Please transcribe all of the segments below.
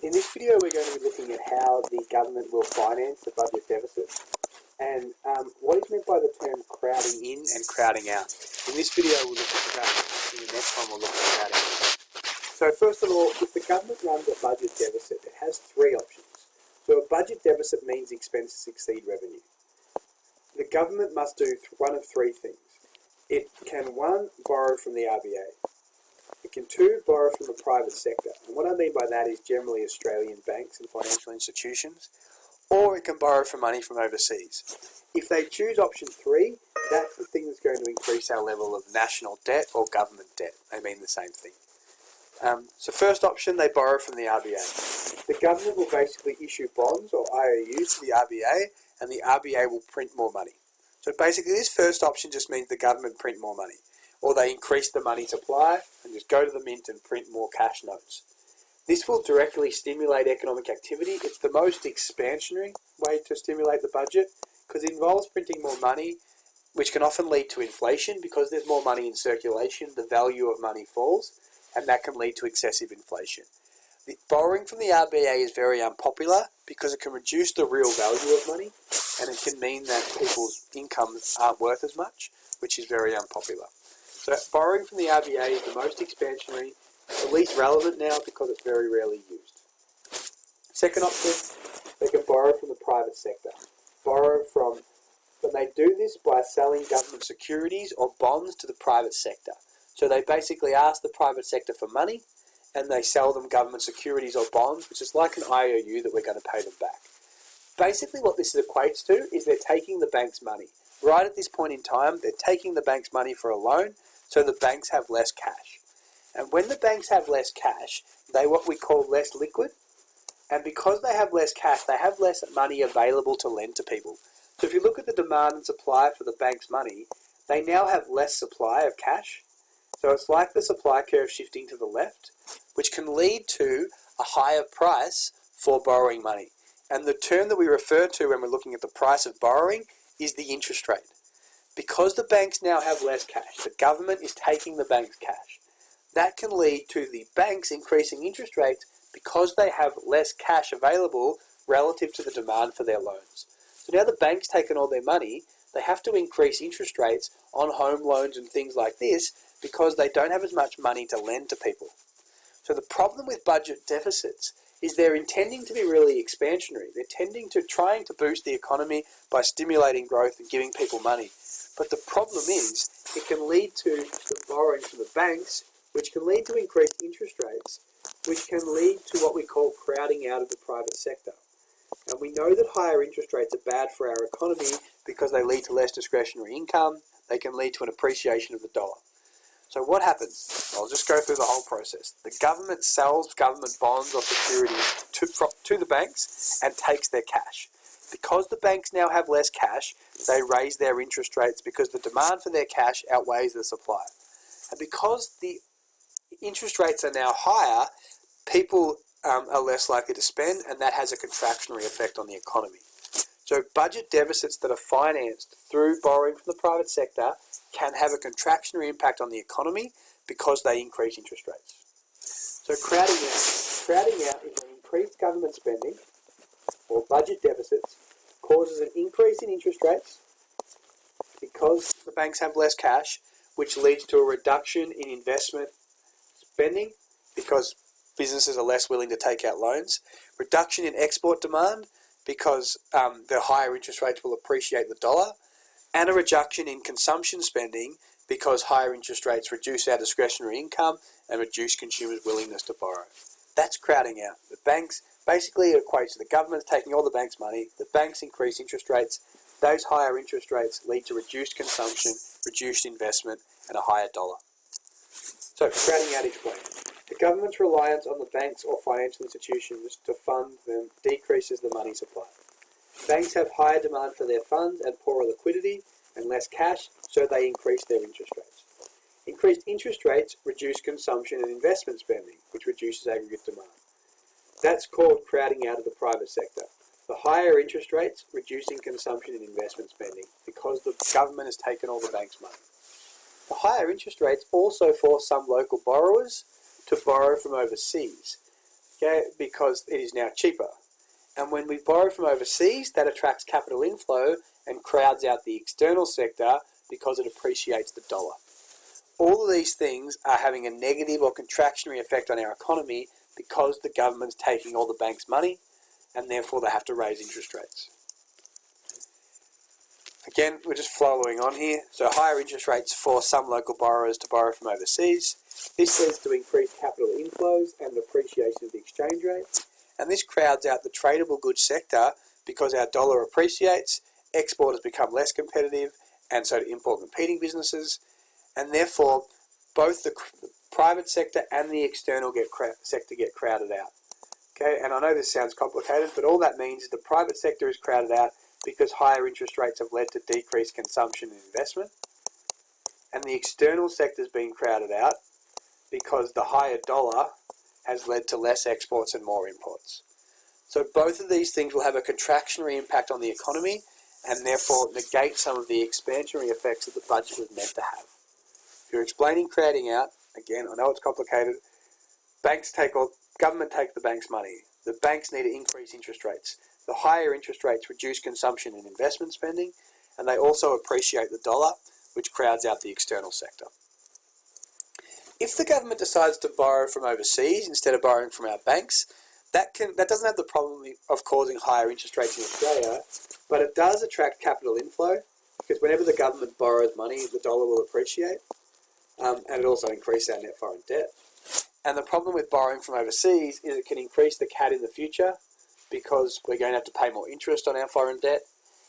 In this video we're going to be looking at how the government will finance the budget deficit and what is meant by the term crowding in and crowding out. In this video we'll look at that, in the next one we'll look at crowding in. So first of all, if the government runs a budget deficit, it has three options. So a budget deficit means expenses exceed revenue. The government must do one of three things. It can, one, borrow from the RBA. It can, two, borrow from the private sector. And what I mean by that is generally Australian banks and financial institutions. Or it can borrow for money from overseas. If they choose option three, that's the thing that's going to increase our level of national debt or government debt. They mean the same thing. So first option, they borrow from the RBA. The government will basically issue bonds or IOUs to the RBA, and the RBA will print more money. So basically this first option just means the government print more money, or they increase the money supply and just go to the mint and print more cash notes. This will directly stimulate economic activity. It's the most expansionary way to stimulate the budget because it involves printing more money, which can often lead to inflation. Because there's more money in circulation, the value of money falls, and that can lead to excessive inflation. The borrowing from the RBA is very unpopular because it can reduce the real value of money, and it can mean that people's incomes aren't worth as much, which is very unpopular. So borrowing from the RBA is the most expansionary, the least relevant now because it's very rarely used. Second option, they can borrow from the private sector. But they do this by selling government securities or bonds to the private sector. So they basically ask the private sector for money and they sell them government securities or bonds, which is like an IOU that we're going to pay them back. Basically what this equates to is they're taking the bank's money. Right at this point in time, they're taking the bank's money for a loan, so the banks have less cash. And when the banks have less cash, they're what we call less liquid. And because they have less cash, they have less money available to lend to people. So if you look at the demand and supply for the bank's money, they now have less supply of cash. So it's like the supply curve shifting to the left, which can lead to a higher price for borrowing money. And the term that we refer to when we're looking at the price of borrowing is the interest rate. Because the banks now have less cash, the government is taking the bank's cash. That can lead to the banks increasing interest rates because they have less cash available relative to the demand for their loans. So now the bank's taken all their money, they have to increase interest rates on home loans and things like this because they don't have as much money to lend to people. So the problem with budget deficits is they're intending to be really expansionary. They're trying to boost the economy by stimulating growth and giving people money. But the problem is it can lead to the borrowing from the banks, which can lead to increased interest rates, which can lead to what we call crowding out of the private sector. And we know that higher interest rates are bad for our economy because they lead to less discretionary income. They can lead to an appreciation of the dollar. So what happens? I'll just go through the whole process. The government sells government bonds or securities to the banks and takes their cash. Because the banks now have less cash, they raise their interest rates because the demand for their cash outweighs the supply. And because the interest rates are now higher, people are less likely to spend, and that has a contractionary effect on the economy. So budget deficits that are financed through borrowing from the private sector can have a contractionary impact on the economy because they increase interest rates. So crowding out is when increased government spending or budget deficits causes an increase in interest rates because the banks have less cash, which leads to a reduction in investment spending because businesses are less willing to take out loans, reduction in export demand because the higher interest rates will appreciate the dollar, and a reduction in consumption spending because higher interest rates reduce our discretionary income and reduce consumers' willingness to borrow. That's crowding out. The banks basically equates to the government taking all the bank's money, the banks increase interest rates, those higher interest rates lead to reduced consumption, reduced investment, and a higher dollar. So crowding out explained. The government's reliance on the banks or financial institutions to fund them decreases the money supply. Banks have higher demand for their funds and poorer liquidity and less cash, so they increase their interest rates. Increased interest rates reduce consumption and investment spending, which reduces aggregate demand. That's called crowding out of the private sector. The higher interest rates reducing consumption and investment spending because the government has taken all the bank's money. The higher interest rates also force some local borrowers to borrow from overseas. okay, because it is now cheaper. And when we borrow from overseas, that attracts capital inflow and crowds out the external sector because it appreciates the dollar. All of these things are having a negative or contractionary effect on our economy because the government's taking all the bank's money and therefore they have to raise interest rates. Again, we're just following on here. So higher interest rates force some local borrowers to borrow from overseas. This leads to increased capital inflows and appreciation of the exchange rate. And this crowds out the tradable goods sector because our dollar appreciates, exporters become less competitive, and so do import competing businesses. And therefore, both the private sector and the external sector get crowded out. Okay, and I know this sounds complicated, but all that means is the private sector is crowded out because higher interest rates have led to decreased consumption and investment. And the external sector is being crowded out because the higher dollar has led to less exports and more imports. So both of these things will have a contractionary impact on the economy and therefore negate some of the expansionary effects that the budget was meant to have. If you're explaining crowding out, again, I know it's complicated, government takes the bank's money. The banks need to increase interest rates. The higher interest rates reduce consumption and investment spending, and they also appreciate the dollar, which crowds out the external sector. If the government decides to borrow from overseas instead of borrowing from our banks, that doesn't have the problem of causing higher interest rates in Australia, but it does attract capital inflow, because whenever the government borrows money, the dollar will appreciate, and it also increases our net foreign debt. And the problem with borrowing from overseas is it can increase the CAD in the future because we're going to have to pay more interest on our foreign debt.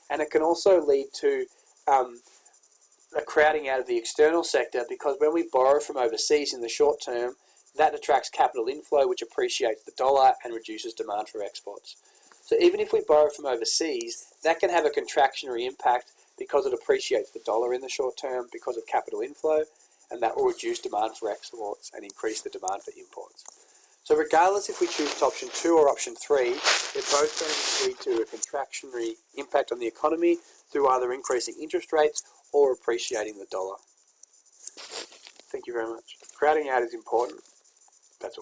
And it can also lead to a crowding out of the external sector because when we borrow from overseas in the short term, that attracts capital inflow, which appreciates the dollar and reduces demand for exports. So even if we borrow from overseas, that can have a contractionary impact because it appreciates the dollar in the short term because of capital inflow, and that will reduce demand for exports and increase the demand for imports. So regardless if we choose option 2 or option 3, they're both going to lead to a contractionary impact on the economy through either increasing interest rates or appreciating the dollar. Thank you very much. Crowding out is important. That's all.